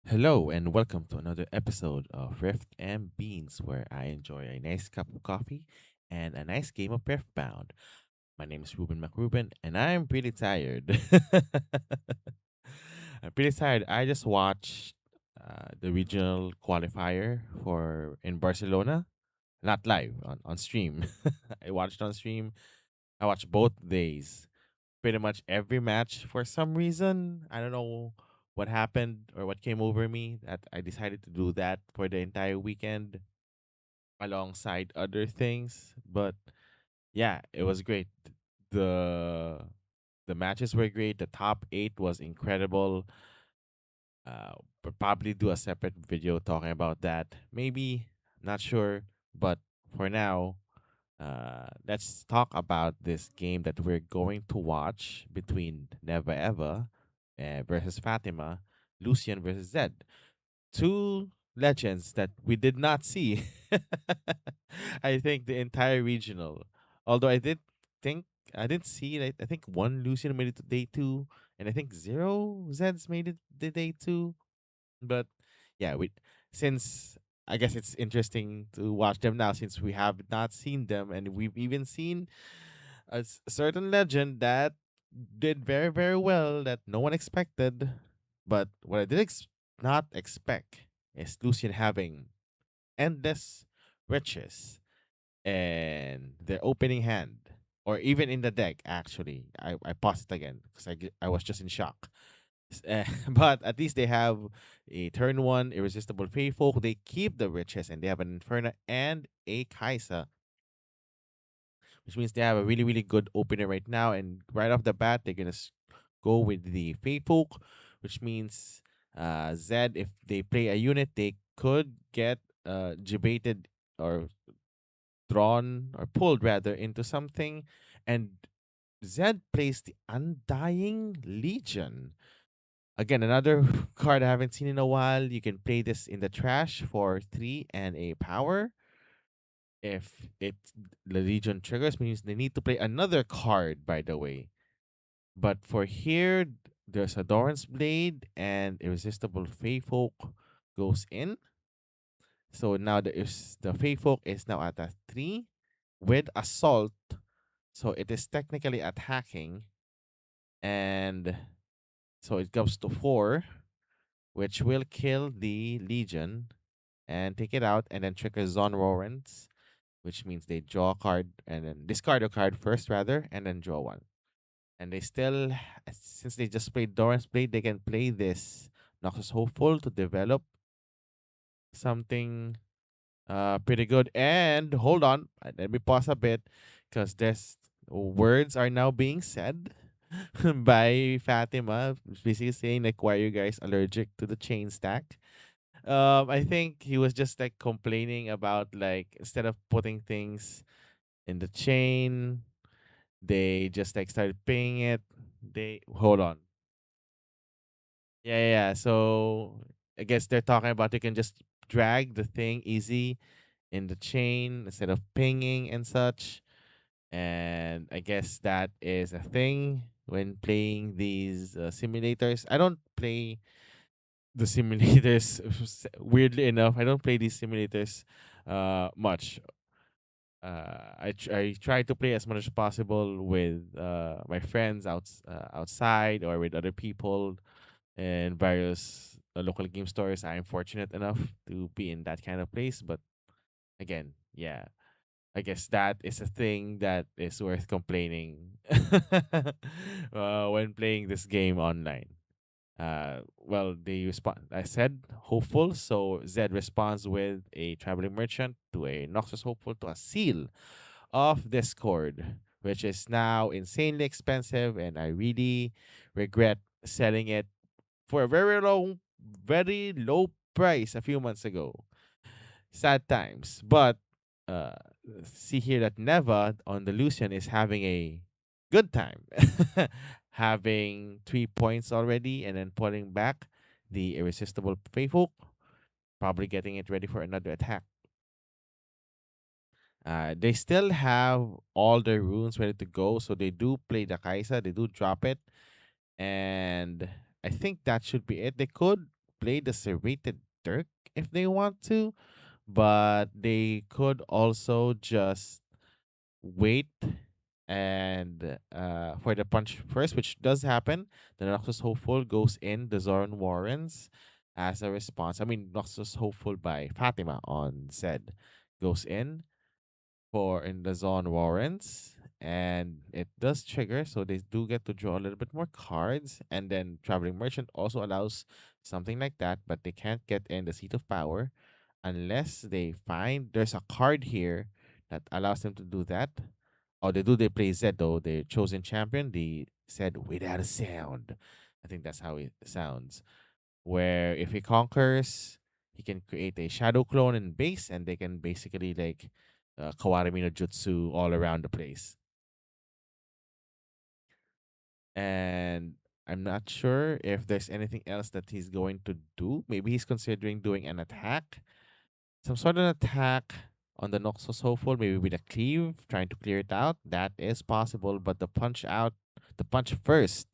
Hello and welcome to another episode of Rift and Beans, where I enjoy a nice cup of coffee and a nice game of Riftbound. My name is Ruben McRuben, and I'm pretty tired. I'm pretty tired. I just watched the regional qualifier for in Barcelona, not live on stream. I watched on stream. I watched both days, pretty much every match. For some reason, I don't know what happened or what came over me that I decided to do that for the entire weekend alongside other things. But yeah, it was great. The the matches were great. The top 8 was incredible. We'll probably do a separate video talking about that. Maybe, not sure, but for now, let's talk about this game that we're going to watch between Never Ever versus Fatima, Lucian versus Zed. Two legends that we did not see. I think the entire regional. Although think I didn't see it. I think one Lucian made it to day two, and I think zero Zeds made it to day two. But yeah, we since I guess it's interesting to watch them now since we have not seen them, and we've even seen a certain legend that did very very well that no one expected. But what I did not expect is Lucian having endless riches and their opening hand, or even in the deck. Actually, I paused it again because I was just in shock. But at least they have a turn one irresistible faithful. They keep the riches and they have an Inferno and a Kaisa, which means they have a really really good opener right now. And right off the bat, they're gonna go with the faithful, which means Zed, if they play a unit, they could get debated or drawn or pulled rather into something. And Zed plays the Undying Legion. Again, another card I haven't seen in a while. You can play this in the trash for 3 and a power. If it the Legion triggers, means they need to play another card, by the way. But for here, there's a Doran's Blade and Irresistible Faithfolk goes in. So now the Faithfolk is now at a 3 with Assault. So it is technically attacking. And so it goes to 4, which will kill the Legion and take it out, and then trigger Zon Warrants, which means they draw a card and then discard a card first, rather, and then draw one. And they still, since they just played Doran's Blade, they can play this Noxus Hopeful to develop something pretty good. And hold on, let me pause a bit because there's words are now being said by Fatima, basically saying like, "Why are you guys allergic to the chain stack?" I think he was just like complaining about like instead of putting things in the chain, they just like started paying it. They hold on. Yeah. So I guess they're talking about you can just drag the thing easy in the chain instead of pinging and such. And I guess that is a thing when playing these simulators. I don't play the simulators. Weirdly enough, I don't play these simulators much. I try to play as much as possible with my friends outside or with other people in various local game stores. I'm fortunate enough to be in that kind of place, but again, yeah, I guess that is a thing that is worth complaining when playing this game online. Well, they respond. I said hopeful, so Zed responds with a traveling merchant to a Noxus hopeful to a seal of Discord, which is now insanely expensive, and I really regret selling it for a very low price a few months ago. Sad times, but uh, see here that Neva on the Lucian is having a good time, having 3 points already, and then pulling back the irresistible faithful, probably getting it ready for another attack. They still have all their runes ready to go, so they do play the Kaisa, they do drop it, and I think that should be it. They could. play the serrated Dirk if they want to, but they could also just wait and for the punch first, which does happen. The Noxus Hopeful goes in the Zoran Warrens as a response. I mean, Noxus Hopeful by Fatima on Zed goes in the zone warrants, and it does trigger, so they do get to draw a little bit more cards. And then Traveling Merchant also allows something like that, but they can't get in the Seat of Power unless they find there's a card here that allows them to do that. Oh, they play Zed though, the chosen champion, the said without a sound. I think that's how it sounds. Where if he conquers, he can create a shadow clone in base, and they can basically like Kawarimi no Jutsu all around the place. And I'm not sure if there's anything else that he's going to do. Maybe he's considering doing an attack, some sort of attack on the Noxus Hopeful, maybe with a cleave, trying to clear it out. That is possible, but the punch first,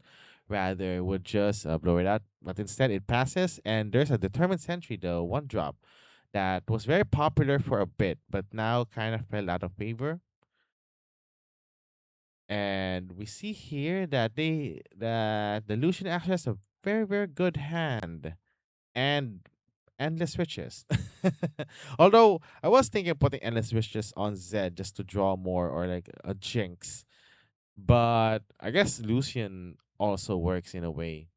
rather, would just blow it out. But instead, it passes, and there's a Determined Sentry, the one drop, that was very popular for a bit, but now kind of fell out of favor. And we see here that the Lucian actually has a very, very good hand and endless riches. Although I was thinking of putting endless riches on Zed just to draw more or like a jinx. But I guess Lucian also works in a way.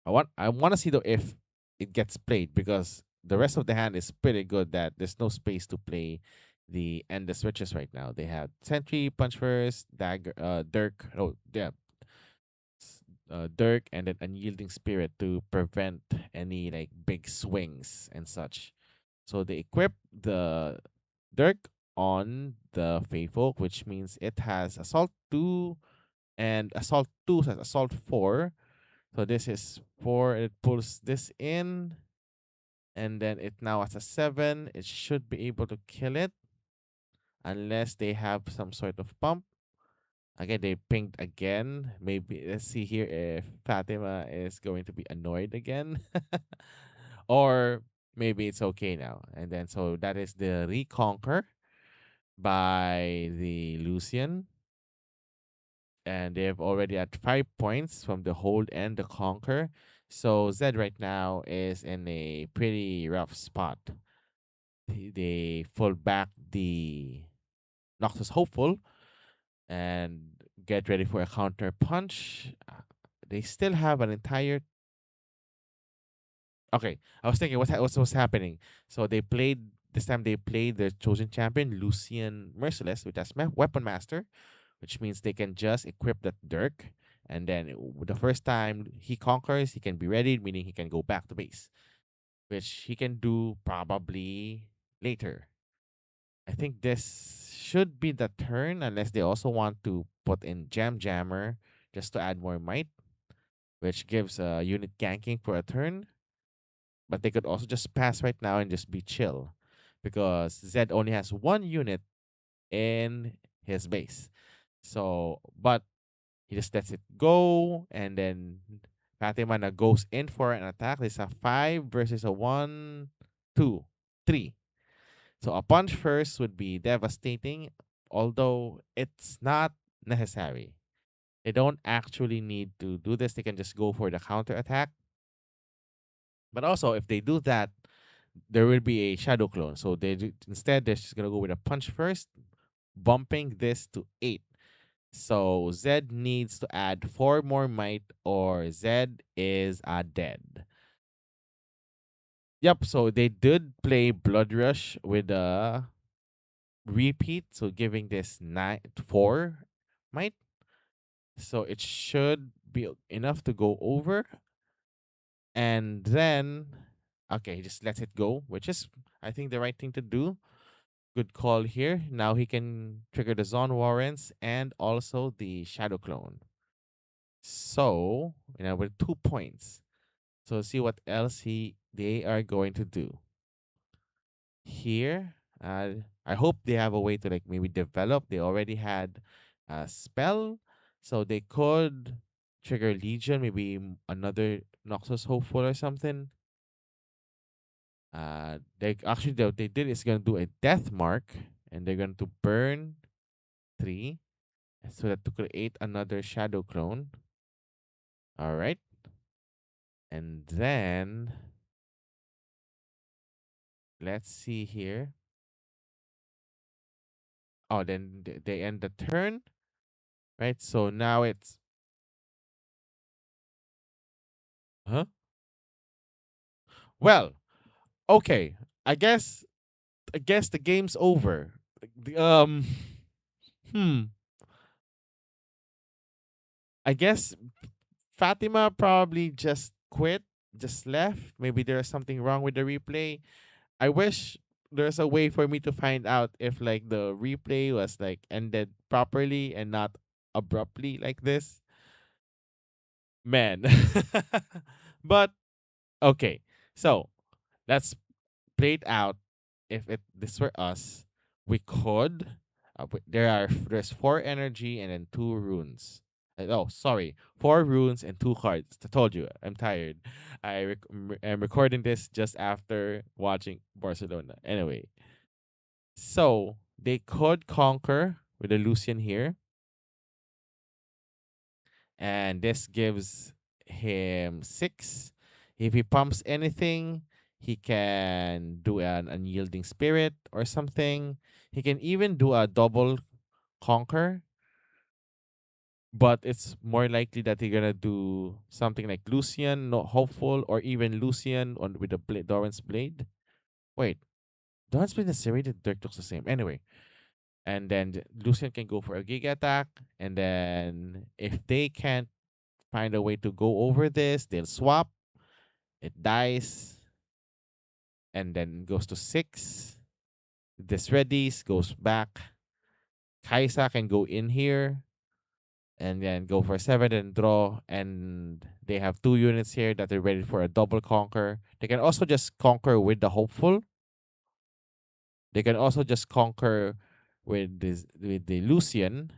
I want to see though if it gets played, because the rest of the hand is pretty good that there's no space to play the endless riches right now. They have Sentry, Punch First, Dagger, Dirk. Oh yeah, Dirk, and then Unyielding Spirit to prevent any like big swings and such. So they equip the Dirk on the Faithful, which means it has Assault 2 and Assault 2 has Assault 4. So this is 4, it pulls this in, and then it now has a 7. It should be able to kill it unless they have some sort of pump. Again, they pinged again. Maybe let's see here if Fatima is going to be annoyed again. Or maybe it's okay now. And then so that is the Reconquer by the Lucian. And they've already at 5 points from the hold and the conquer. So Zed right now is in a pretty rough spot. They pull back the Noctis Hopeful and get ready for a counter punch. They still have an entire. Okay, I was thinking what's happening. So they played this time. They played the chosen champion Lucian Merciless, which has Weapon Master, which means they can just equip that Dirk, and then the first time he conquers, he can be ready, meaning he can go back to base, which he can do probably later. I think this should be the turn, unless they also want to put in Jam Jammer just to add more might, which gives a unit ganking for a turn. But they could also just pass right now and just be chill, because Zed only has one unit in his base. So, but he just lets it go, and then Fatima goes in for an attack. There's a 5 versus a 1, 2, 3. So a punch first would be devastating, although it's not necessary. They don't actually need to do this. They can just go for the counter attack. But also, if they do that, there will be a shadow clone. So instead, they're just gonna go with a punch first, bumping this to 8. So Zed needs to add 4 more might, or Zed is dead. Yep, so they did play Blood Rush with a repeat, so giving this 4 might. So it should be enough to go over. And then, okay, he just lets it go, which is, I think, the right thing to do. Good call here. Now he can trigger the Zon Warrants and also the Shadow Clone. So, with 2 points. So see what else they are going to do. Here, I hope they have a way to like maybe develop. They already had a spell, so they could trigger Legion, maybe another Noxus Hopeful or something. They actually what they did is gonna do a death mark, and they're going to burn 3 so that to create another shadow clone. All right, and then let's see here. Oh, then they end the turn, right? So now it's huh? Well, okay. I guess the game's over. Hmm. I guess Fatima probably just quit, just left. Maybe there's something wrong with the replay. I wish there's a way for me to find out if like the replay was like ended properly and not abruptly like this. Man. But okay. So, let's play it out. If it this were us, we could there's 4 energy and then 2 runes. Oh, sorry, 4 runes and 2 cards. I told you, I'm tired. I'm recording this just after watching Barcelona. Anyway, so they could conquer with the Lucian here, and this gives him 6. If he pumps anything, he can do an unyielding spirit or something. He can even do a double conquer, but it's more likely that he's gonna do something like Lucian, no hopeful, or even Lucian on with the Doran's blade. Wait, Doran's blade and serrated Dirk looks the same. Anyway, and then Lucian can go for a giga attack, and then if they can't find a way to go over this, they'll swap. It dies, and then goes to 6. This readies, goes back. Kaisa can go in here and then go for 7 and draw. And they have 2 units here that are ready for a double conquer. They can also just conquer with the hopeful. They can also just conquer with the Lucian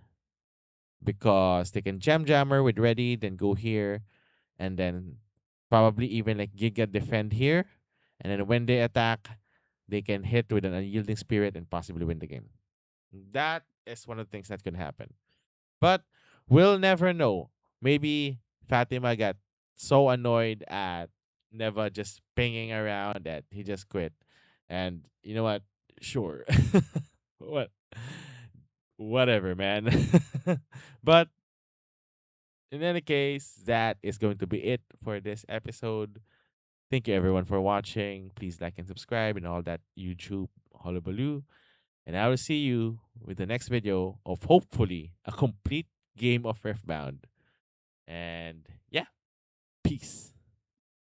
because they can jammer with ready, then go here, and then probably even like Giga defend here. And then when they attack, they can hit with an unyielding spirit and possibly win the game. That is one of the things that could happen. But we'll never know. Maybe Fatima got so annoyed at Neva just pinging around that he just quit. And you know what? Sure. what? Whatever, man. But in any case, that is going to be it for this episode. Thank you everyone for watching. Please like and subscribe and all that YouTube hullabaloo. And I will see you with the next video of hopefully a complete game of Riftbound. And yeah, peace.